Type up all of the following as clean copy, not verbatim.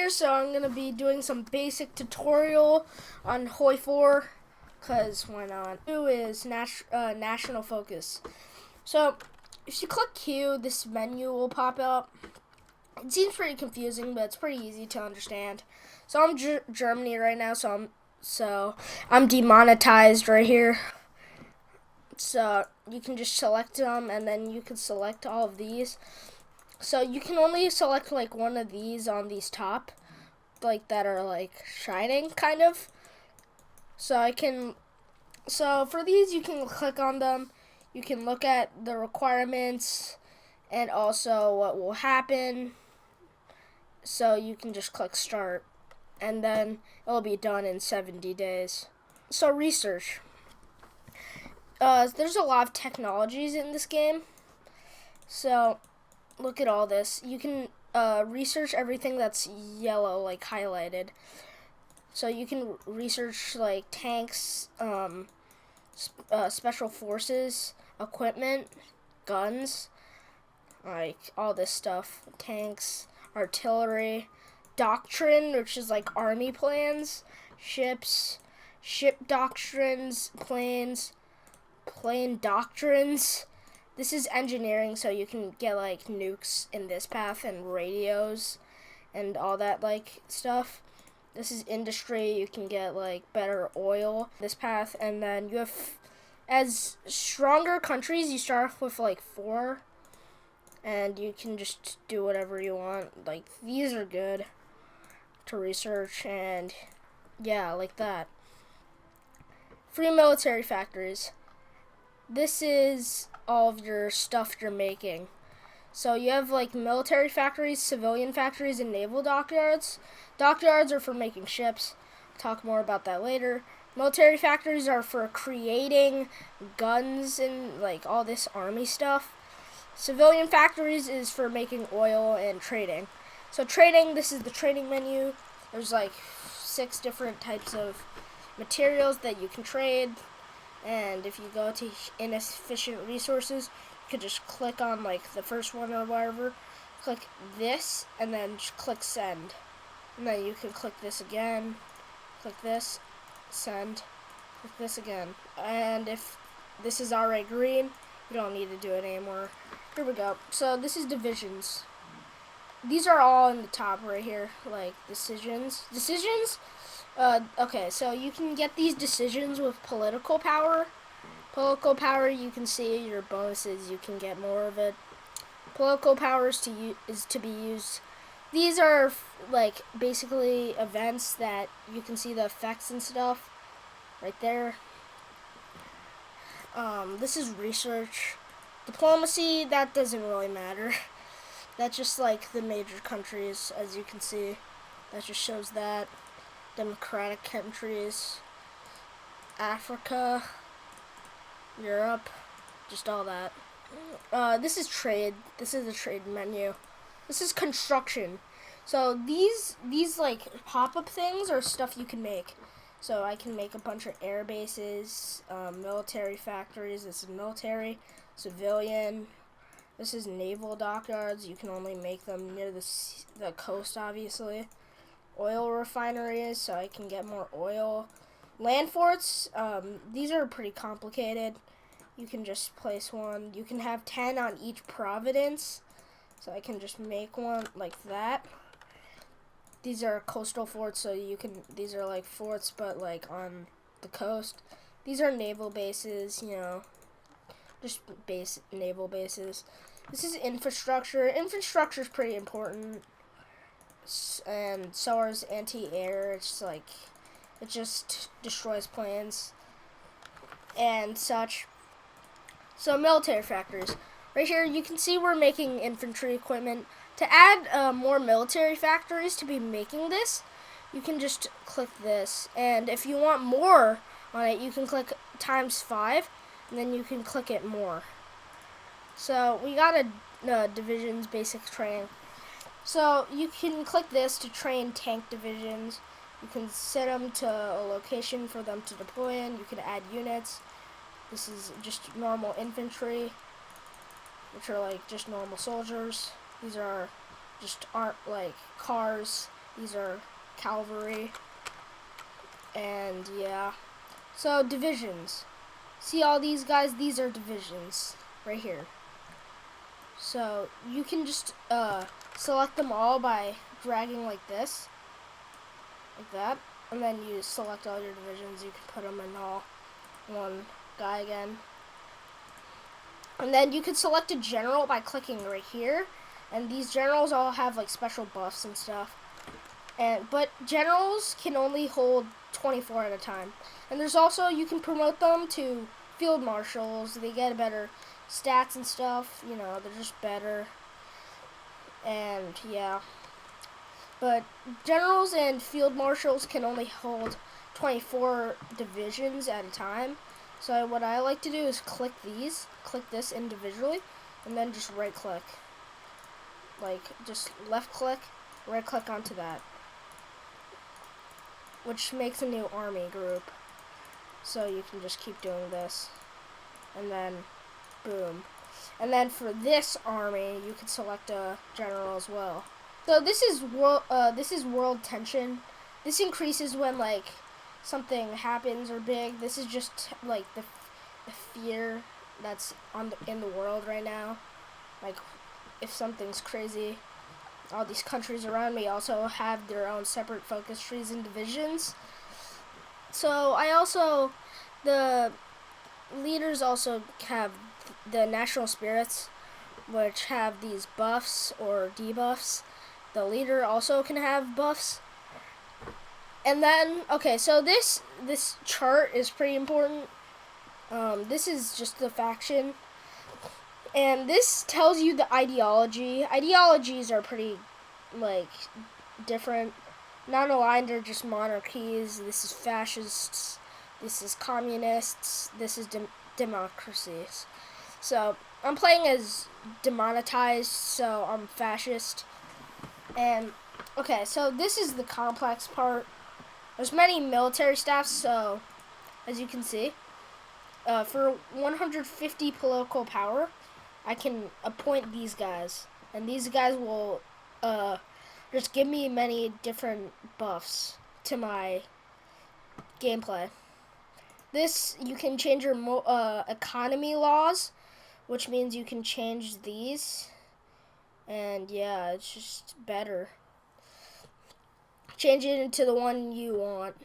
here, so I'm going to be doing some basic tutorial on hoi4, because why not? Q is national focus. So if you click Q, this menu will pop up. It seems pretty confusing, but it's pretty easy to understand. So I'm Germany right now, so I'm demonetized right here. So you can just select them, and then you can select all of these. So you can only select like one of these on these top, like that are like shining kind of. So for these you can click on them. You can look at the requirements and also what will happen. So you can just click start, and then it'll be done in 70 days. So research. There's a lot of technologies in this game. So look at all this. You can research everything that's yellow, like highlighted. So you can research like tanks, special forces, equipment, guns, like all this stuff. Tanks, artillery, doctrine, which is like army plans, ships, ship doctrines, planes, plane doctrines. This is engineering, so you can get like nukes in this path and radios and all that like stuff. This is industry. You can get like better oil this path, and then you have, as stronger countries, you start off with like 4, and you can just do whatever you want. Like these are good to research, and yeah, like that. Free military factories. This is all of your stuff you're making. So you have like military factories, civilian factories, and naval dockyards. Dockyards are for making ships. I'll talk more about that later. Military factories are for creating guns and like all this army stuff. Civilian factories is for making oil and trading. So trading, this is the trading menu. There's like 6 different types of materials that you can trade. And if you go to inefficient resources, you can just click on like the first one or whatever, click this, and then just click send. And then you can click this again, click this, send, click this again. And if this is already green, you don't need to do it anymore. Here we go. So this is divisions. These are all in the top right here, like decisions. Okay, so you can get these decisions with political power. Political power, you can see your bonuses. You can get more of it. Political power is to be used. These are like basically events that you can see the effects and stuff right there. This is research. Diplomacy, that doesn't really matter. That's just like the major countries, as you can see. That just shows that. Democratic countries, Africa, Europe, just all that. This is trade. This is the trade menu. This is construction. So these like pop-up things are stuff you can make. So I can make a bunch of air bases, military factories. This is military, civilian. This is naval dockyards. You can only make them near the coast, obviously. Oil refineries, so I can get more oil. Land forts, these are pretty complicated. You can just place one. You can have 10 on each province, so I can just make one like that. These are coastal forts, so these are like forts, but like on the coast. These are naval bases, you know, just naval bases. This is infrastructure. Infrastructure is pretty important. And so is anti-air. It's like, it just destroys planes and such. So military factories. Right here you can see we're making infantry equipment. To add more military factories to be making this, you can just click this. And if you want more on it, you can click ×5, and then you can click it more. So we got a divisions basic training. So you can click this to train tank divisions. You can set them to a location for them to deploy in. You can add units. This is just normal infantry, which are like just normal soldiers. These are just aren't like cars. These are cavalry. And yeah. So divisions. See all these guys? These are divisions right here. So you can just select them all by dragging like this. Like that. And then you select all your divisions. You can put them in all one guy again. And then you can select a general by clicking right here. And these generals all have like special buffs and stuff. But generals can only hold 24 at a time. And there's also, you can promote them to field marshals. They get better stats and stuff. You know, they're just better. And yeah. But generals and field marshals can only hold 24 divisions at a time. So what I like to do is click this individually, and then just right click. Like, just left click, right click onto that. Which makes a new army group. So you can just keep doing this. And then, boom. And then for this army, you can select a general as well. So this is world tension. This increases when like something happens or big. This is just like the fear that's in the world right now. Like if something's crazy. All these countries around me also have their own separate focus trees and divisions. So the leaders also have the national spirits, which have these buffs or debuffs. The leader also can have buffs. And then, okay, so this chart is pretty important. This is just the faction. And this tells you the ideology. Ideologies are pretty, like, different. Non-aligned are just monarchies. This is fascists. This is communists. This is democracies. So, I'm playing as demonetized, so I'm fascist. And, okay, so this is the complex part. There's many military staffs, so, as you can see, for 150 political power, I can appoint these guys. And these guys will just give me many different buffs to my gameplay. This, you can change your economy laws, which means you can change these. And yeah, it's just better. Change it into the one you want.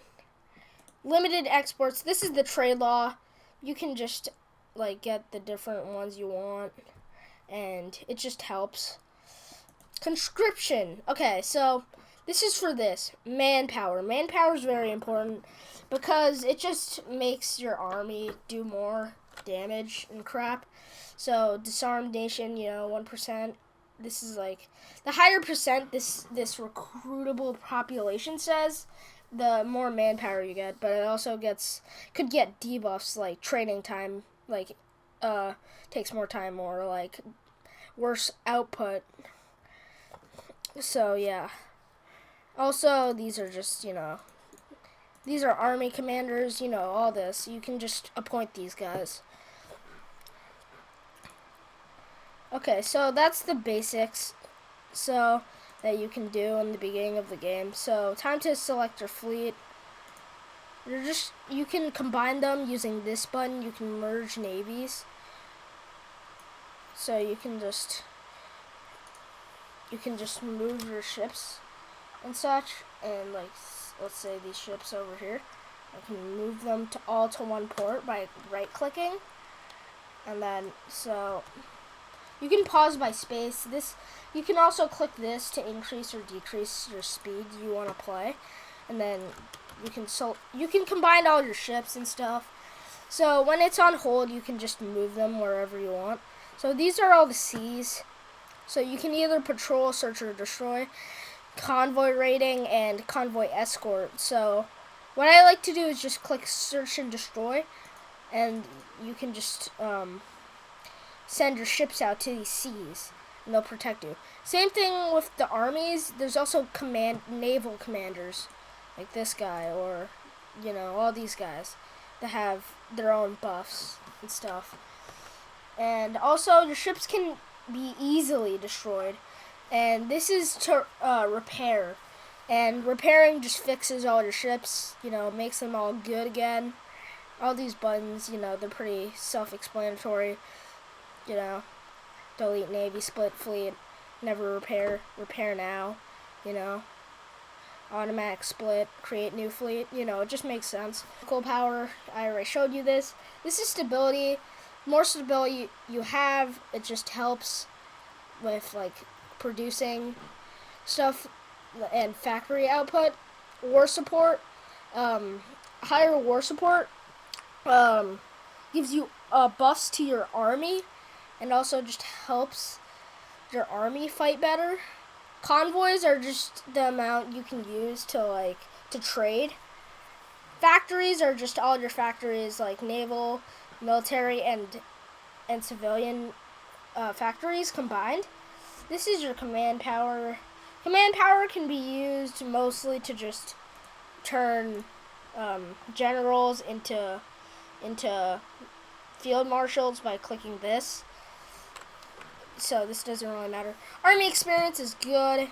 Limited exports. This is the trade law. You can just like get the different ones you want, and it just helps. Conscription. Okay, so this is for this manpower. Manpower is very important because it just makes your army do more damage and crap. So disarmed nation, 1%. This is like the higher percent this recruitable population says, the more manpower you get. But it also could get debuffs like training time, like takes more time or like worse output. So yeah. Also, these are just these are army commanders. All this. You can just appoint these guys. Okay, so that's the basics that you can do in the beginning of the game. So time to select your fleet. You can combine them using this button. You can merge navies. So you can just move your ships and such, and like let's say these ships over here, I can move them all to one port by right clicking, and then so you can pause by space. You can also click this to increase or decrease your speed you want to play, and then you can combine all your ships and stuff. So when it's on hold, you can just move them wherever you want. So these are all the C's. So you can either patrol, search, or destroy, convoy raiding, and convoy escort. So what I like to do is just click search and destroy, and you can just send your ships out to these C's, and they'll protect you. Same thing with the armies. There's also naval commanders, like this guy, or all these guys that have their own buffs and stuff. And also, your ships can be easily destroyed, and this is to repair. And repairing just fixes all your ships, makes them all good again. All these buttons, they're pretty self-explanatory. You know, delete navy, split fleet, never repair, repair now, automatic split, create new fleet, it just makes sense. Coal power, I already showed you this. This is stability. More stability you have, it just helps with producing stuff and factory output. War support, higher war support gives you a buffs to your army and also just helps your army fight better. Convoys are just the amount you can use to trade. Factories are just all your factories, like naval, military, and civilian factories combined. This is your command power. Command power can be used mostly to just turn generals into field marshals by clicking this. So this doesn't really matter. Army experience is good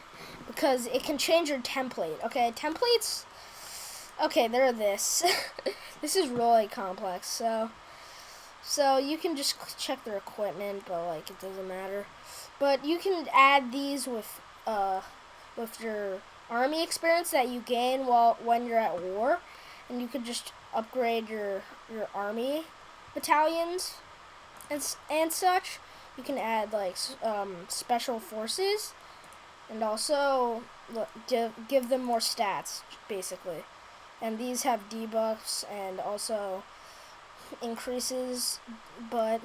because it can change your template. Okay, templates. Okay, they're this. This is really complex. So you can just check their equipment, but it doesn't matter. But you can add these with your army experience that you gain when you're at war, and you could just upgrade your army battalions and such. You can add special forces, and also give them more stats basically. And these have debuffs and also increases, but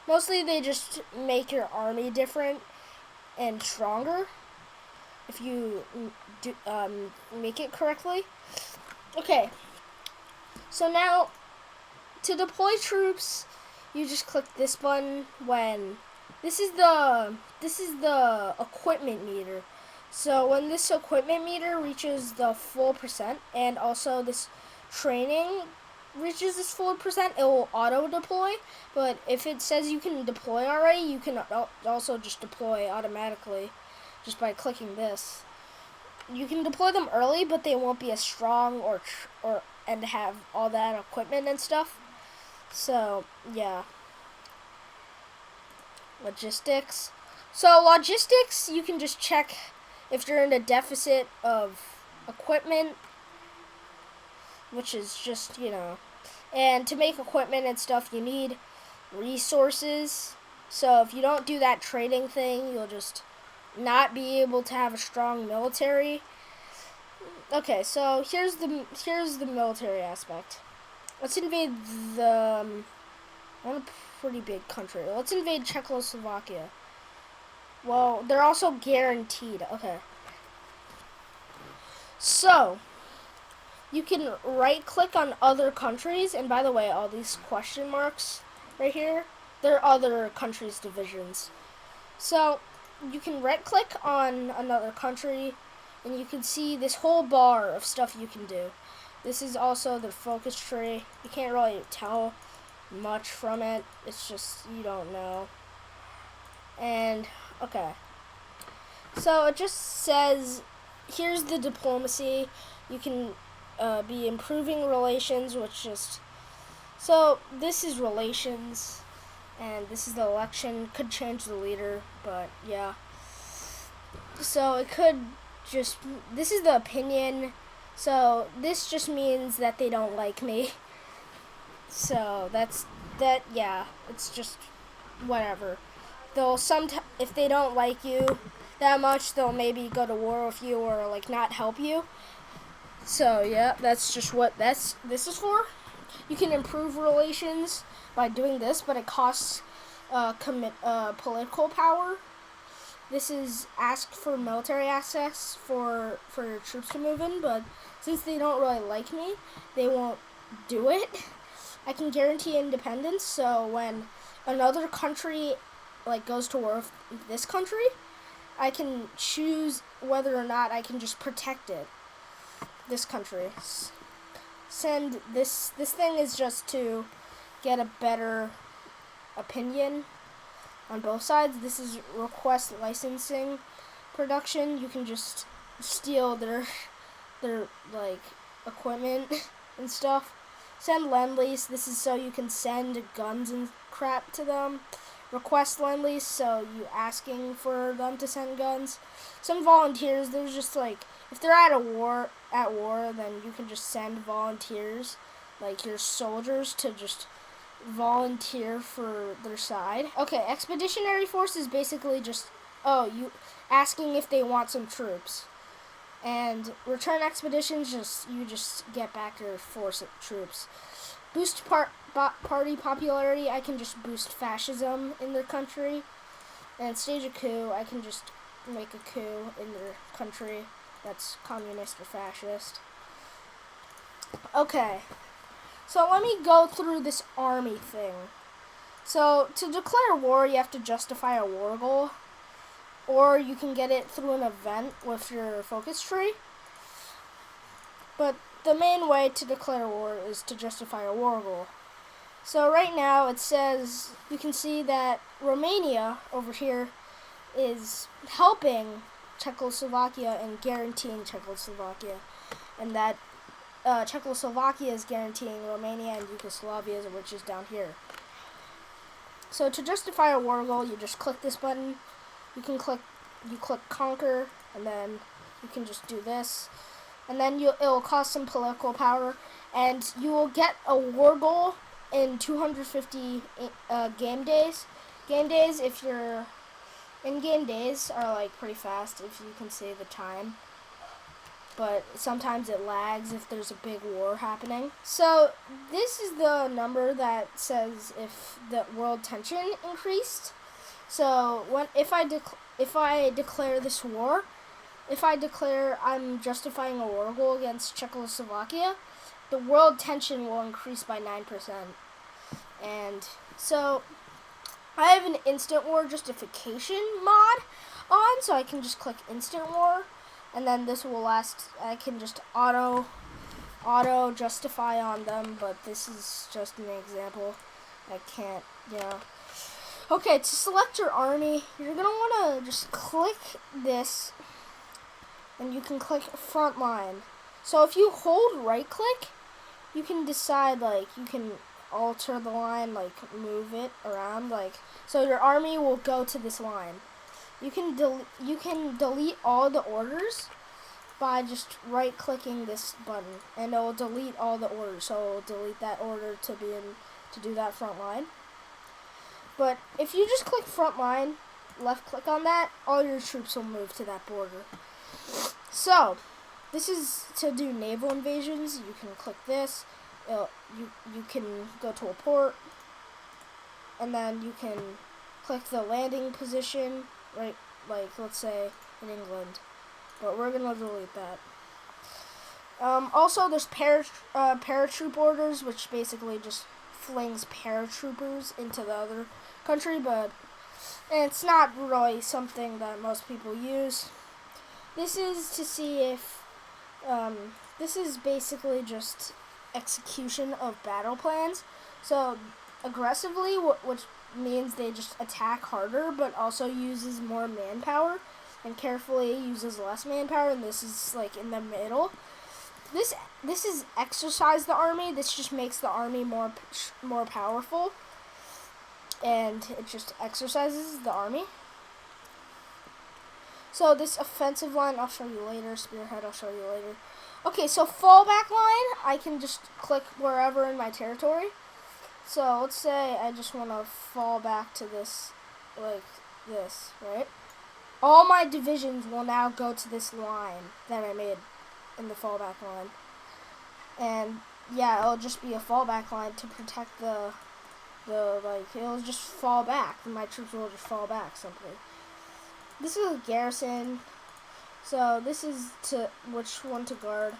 mostly they just make your army different and stronger if you make it correctly. Okay, so now to deploy troops, you just click this button when this is the equipment meter. So when this equipment meter reaches the full percent, and also this training reaches this full percent, it will auto deploy. But if it says you can deploy already, you can also just deploy automatically just by clicking this. You can deploy them early, but they won't be as strong and have all that equipment and stuff. So yeah. Logistics. So logistics, you can just check if you're in a deficit of equipment, which is just, and to make equipment and stuff, you need resources. So if you don't do that trading thing, you'll just not be able to have a strong military. Okay, so here's the military aspect. Let's invade a pretty big country. Let's invade Czechoslovakia. Well, they're also guaranteed. Okay. So, you can right-click on other countries, and by the way, all these question marks right here, they're other countries' divisions. So, you can right-click on another country, and you can see this whole bar of stuff you can do. This is also the focus tree. You can't really tell much from it. It's just you don't know. And okay, so it just says here's the diplomacy. You can be improving relations, which just so this is relations, and this is the election. Could change the leader, but yeah. So it could just this is the opinion. So this just means that they don't like me. So yeah, it's just whatever. They'll if they don't like you that much, they'll maybe go to war with you or not help you. So yeah, that's just what this is for. You can improve relations by doing this, but it costs political power. This is ask for military access for your troops to move in, but since they don't really like me, they won't do it. I can guarantee independence, so when another country goes to war with this country, I can choose whether or not I can just protect it. This country. Send this thing is just to get a better opinion on both sides. This is request licensing production. You can just steal their like equipment and stuff. Send lend lease. This is so you can send guns and crap to them. Request lend lease, so you asking for them to send guns. Some volunteers, there's just like if they're at war, then you can just send volunteers, like your soldiers, to just volunteer for their side. Okay, expeditionary force is basically just you asking if they want some troops. And return expeditions, you just get back your force of troops. Boost party popularity, I can just boost fascism in their country. And stage a coup, I can just make a coup in their country that's communist or fascist. Okay, so let me go through this army thing. So to declare war, you have to justify a war goal, or you can get it through an event with your focus tree. But the main way to declare war is to justify a war goal. So right now it says, you can see that Romania over here is helping Czechoslovakia and guaranteeing Czechoslovakia, and that Czechoslovakia is guaranteeing Romania and Yugoslavia, which is down here. So to justify a war goal, you just click this button. You click conquer, and then you can just do this, and then it will cost some political power, and you will get a war goal in 250 game days. Game days, if your in-game days are like pretty fast, if you can see the time, but sometimes it lags if there's a big war happening. So this is the number that says if the world tension increased. So if I declare this war, if I declare I'm justifying a war goal against Czechoslovakia, the world tension will increase by 9%. And so I have an instant war justification mod on, so I can just click instant war, and then this will last. I can just auto justify on them, but this is just an example. I can't, Okay, to select your army, you're going to want to just click this, and you can click front line. So if you hold right click, you can decide, like, you can alter the line, like move it around, like, so your army will go to this line. You can delete all the orders by just right clicking this button, and it will delete all the orders. So it will delete that order to do that front line. But if you just click front line, left click on that, all your troops will move to that border. So this is to do naval invasions. You can click this. You can go to a port, and then you can click the landing position, right? Like let's say in England, but we're gonna delete that. Also, there's paratroop orders, which basically just flings paratroopers into the other country, but it's not really something that most people use. This is to see if this is basically just execution of battle plans. So aggressively, which means they just attack harder, but also uses more manpower, and carefully uses less manpower, and this is like in the middle. This is exercise the army. This just makes the army more powerful, and it just exercises the army. So this offensive line, I'll show you later. Spearhead, I'll show you later. Okay, so fallback line, I can just click wherever in my territory. So let's say I just want to fall back to this, like this, right? All my divisions will now go to this line that I made in the fallback line. And yeah, it'll just be a fallback line to protect the it'll just fall back. My troops will just fall back simply. This is a garrison. So this is to which one to guard.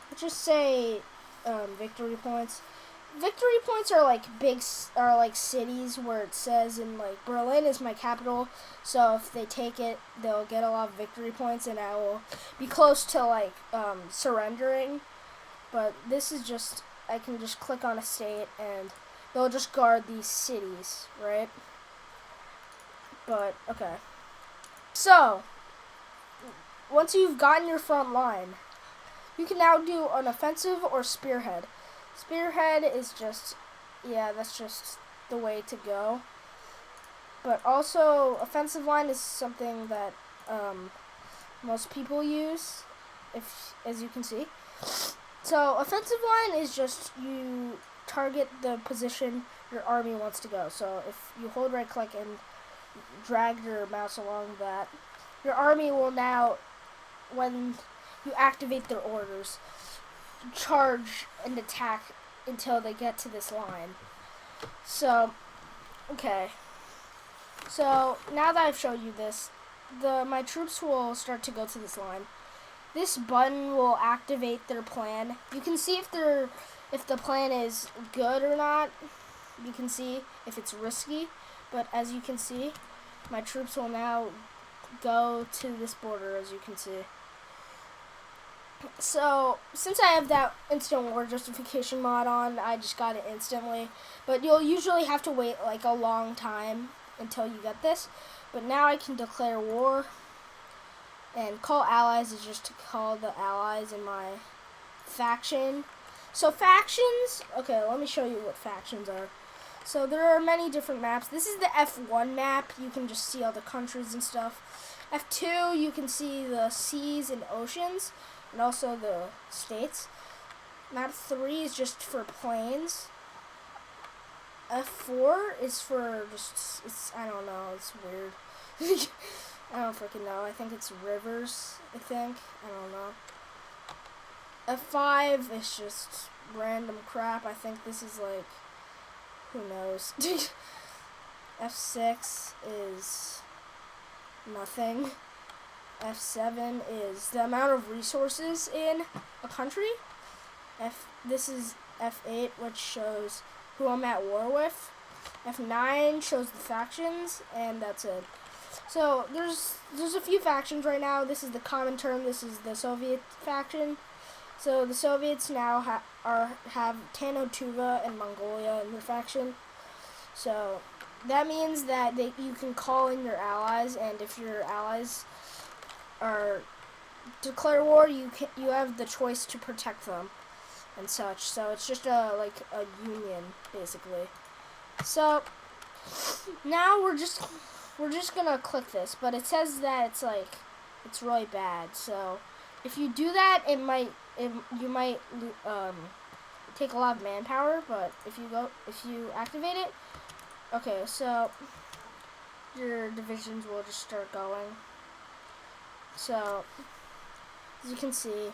Let's just say victory points. Victory points are like cities where it says in like Berlin is my capital. So if they take it, they'll get a lot of victory points, and I will be close to like surrendering. But this is just, I can just click on a state and they'll just guard these cities, right? But okay. So once you've gotten your front line, you can now do an offensive or spearhead. Spearhead is just, yeah, that's just the way to go. But also, offensive line is something that most people use, as you can see. So, offensive line is just you target the position your army wants to go. So, if you hold right click and drag your mouse along that, your army will now, when you activate their orders, charge and attack until they get to this line. So, okay. So, now that I've showed you this, my troops will start to go to this line. This button will activate their plan. You can see if the plan is good or not. You can see if it's risky. But as you can see, my troops will now go to this border, as you can see. So, since I have that instant war justification mod on, I just got it instantly. But you'll usually have to wait like a long time until you get this. But now I can declare war. And call allies is just to call the allies in my faction. So factions, okay, let me show you what factions are. So there are many different maps. This is the F1 map. You can just see all the countries and stuff. F2, you can see the seas and oceans, and also the states. Map 3 is just for plains. F4 is for just, I don't know, it's weird. I don't freaking know. I think it's rivers, I don't know. F5 is just random crap. I think this is like, who knows. F6 is nothing. F7 is the amount of resources in a country. This is F8, which shows who I'm at war with. F9 shows the factions, and that's it. So there's a few factions right now. This is the common term. This is the Soviet faction. So the Soviets now have Tano-Tuva and Mongolia in their faction. So that means that you can call in your allies, and if your allies are declare war, you have the choice to protect them and such. So it's just like a union basically. So now we're just gonna click this, but it says that it's really bad. So if you do that, you might take a lot of manpower. But if you activate it, okay, so your divisions will just start going. So as you can see,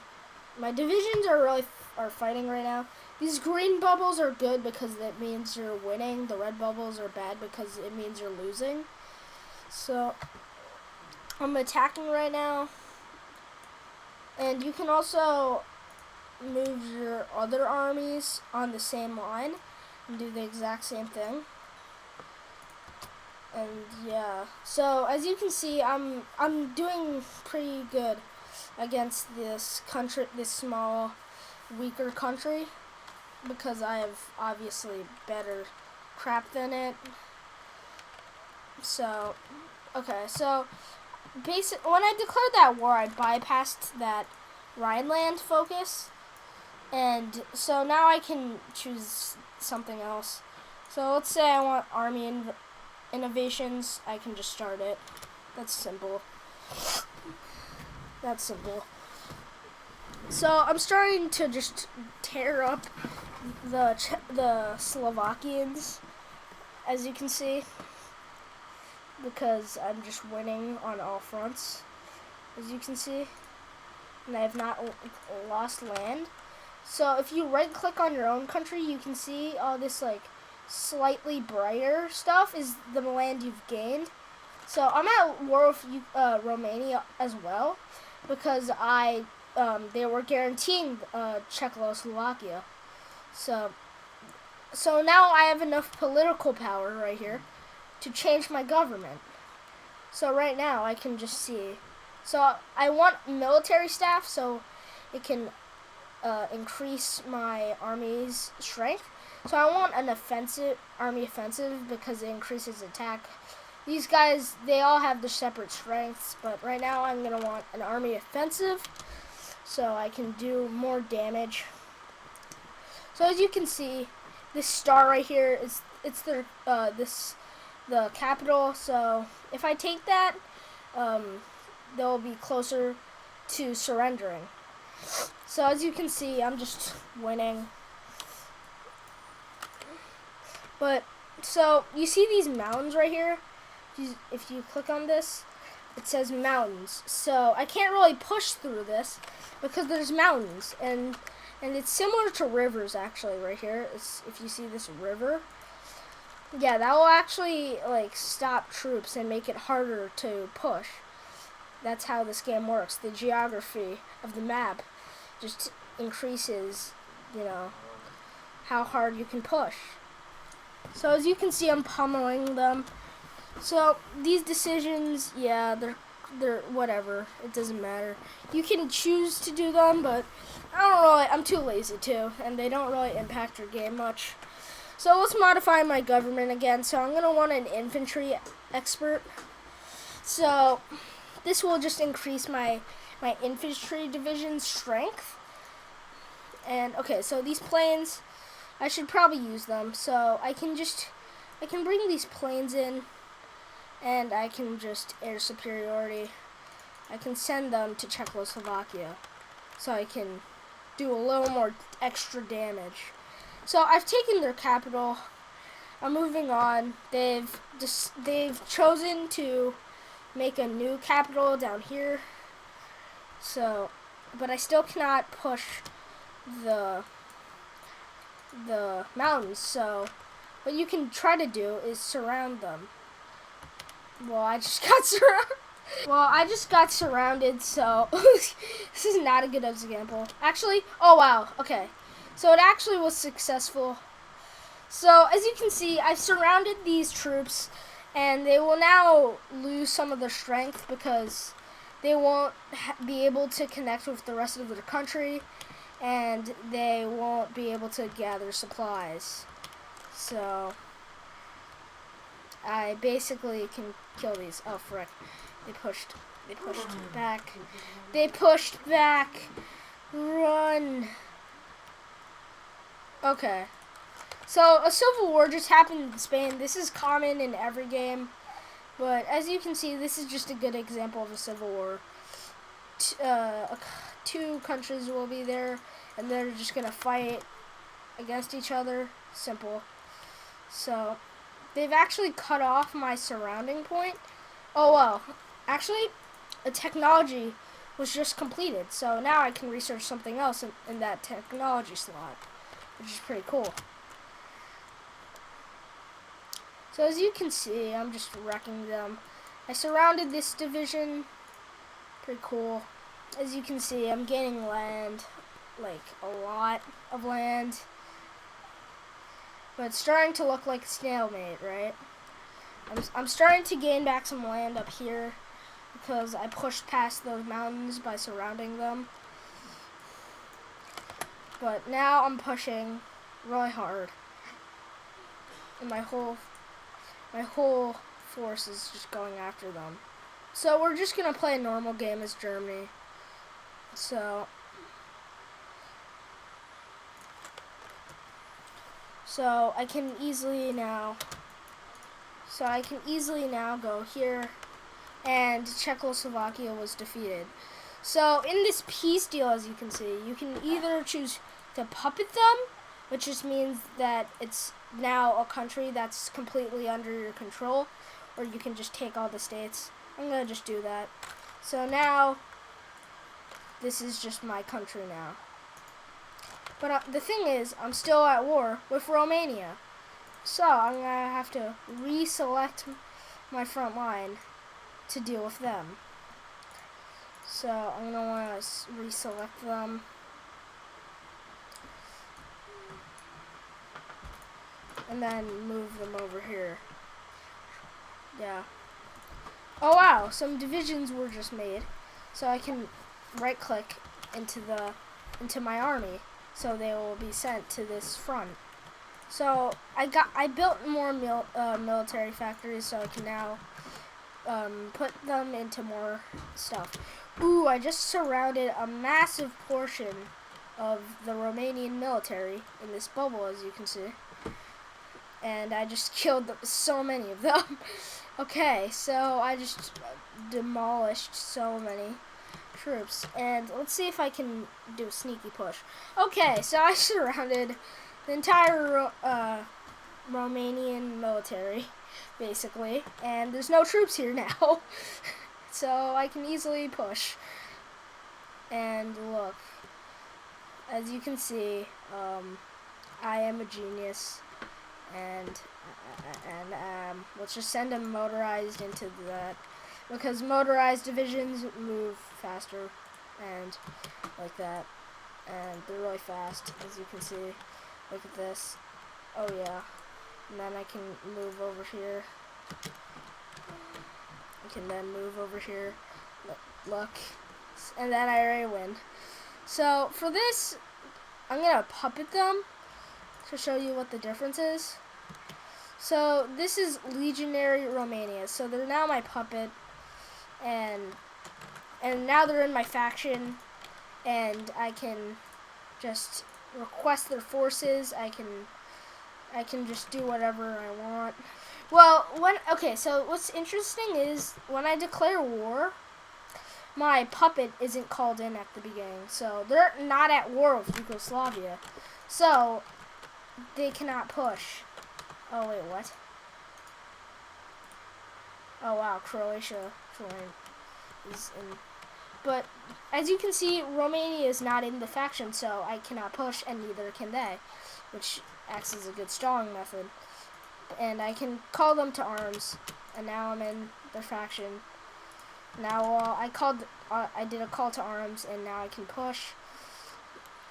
my divisions are fighting right now. These green bubbles are good because that means you're winning. The red bubbles are bad because it means you're losing. So I'm attacking right now. And you can also move your other armies on the same line and do the exact same thing. And yeah, so as you can see, I'm doing pretty good against this country, this small, weaker country, because I have obviously better crap than it. So, okay, so when I declared that war, I bypassed that Rhineland focus, and so now I can choose something else. So let's say I want army innovations. I can just start it. That's simple. That's simple. So I'm starting to just tear up the Slovakians, as you can see, because I'm just winning on all fronts, as you can see, and I have not lost land. So if you right click on your own country, you can see all this like slightly brighter stuff is the land you've gained. So I'm at war with Romania as well, because they were guaranteeing Czechoslovakia. So now I have enough political power right here to change my government. So right now I can just see. So I want military staff so it can increase my army's strength. So I want an army offensive because it increases attack these guys, they all have their separate strengths, but right now I'm going to want an army offensive so I can do more damage. So as you can see, this star right here it's the capital. So if I take that, they'll be closer to surrendering. So as you can see, I'm just winning. But so you see these mountains right here. If you click on this, it says mountains. So I can't really push through this because there's mountains, and it's similar to rivers actually. Right here, if you see this river, yeah, that will actually like stop troops and make it harder to push. That's how this game works. The geography of the map just increases, you know, how hard you can push. So as you can see, I'm pummeling them. So these decisions, yeah, they're whatever. It doesn't matter. You can choose to do them, but I'm too lazy to, and they don't really impact your game much. So let's modify my government again. So I'm gonna want an infantry expert. So this will just increase my infantry division's strength. And okay, so these planes, I should probably use them. So I can bring these planes in, and I can just air superiority. I can send them to Czechoslovakia, so I can do a little more extra damage. So I've taken their capital. I'm moving on. They've chosen to make a new capital down here. So, but I still cannot push the mountains. So what you can try to do is surround them. Well, I just got surrounded, so this is not a good example. Actually, oh wow, okay. So it actually was successful. So as you can see, I've surrounded these troops, and they will now lose some of their strength because they won't be able to connect with the rest of the country, and they won't be able to gather supplies. So I basically can kill these. Oh frick. They pushed back. They pushed back. Run. Okay. So a civil war just happened in Spain. This is common in every game. But as you can see, this is just a good example of a civil war. Two countries will be there, and they're just going to fight against each other. Simple. So they've actually cut off my surrounding point. Oh well, actually a technology was just completed, so now I can research something else in that technology slot, which is pretty cool. So as you can see, I'm just wrecking them. I surrounded this division. Pretty cool. As you can see, I'm gaining land, like a lot of land. But it's starting to look like a stalemate, right? I'm starting to gain back some land up here because I pushed past those mountains by surrounding them. But now I'm pushing really hard, and my whole force is just going after them. So we're just gonna play a normal game as Germany. So I can easily now go here, and Czechoslovakia was defeated. So in this peace deal, as you can see, you can either choose to puppet them, which just means that it's now a country that's completely under your control, or you can just take all the states. I'm gonna just do that. So now this is just my country now. But the thing is, I'm still at war with Romania. So I'm going to have to reselect my front line to deal with them. So I'm going to want to reselect them. And then move them over here. Yeah. Oh wow, some divisions were just made. So I can right click into my army. So they will be sent to this front. So I built more military factories, so I can now put them into more stuff. Ooh, I just surrounded a massive portion of the Romanian military in this bubble, as you can see. And I just killed so many of them. Okay, so I just demolished so many troops. And let's see if I can do a sneaky push. Okay, so I surrounded the entire Romanian military, basically. And there's no troops here now. So I can easily push. And look, as you can see, I am a genius. And let's just send them motorized into that, because motorized divisions move faster and like that, and they're really fast, as you can see. Look at this. Oh yeah. And then I can move over here. I can then move over here. Look. And then I already win. So for this, I'm gonna puppet them to show you what the difference is. So this is Legionary Romania. So they're now my puppet, and now they're in my faction, and I can just request their forces. I can just do whatever I want. Well, so what's interesting is when I declare war, my puppet isn't called in at the beginning. So they're not at war with Yugoslavia. So they cannot push. Oh wait, what? Oh wow, Croatia is in. But as you can see, Romania is not in the faction, so I cannot push, and neither can they, which acts as a good stalling method. And I can call them to arms, and now I'm in their faction. Now I did a call to arms, and now I can push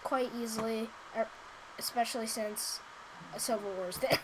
quite easily, especially since a civil war is there.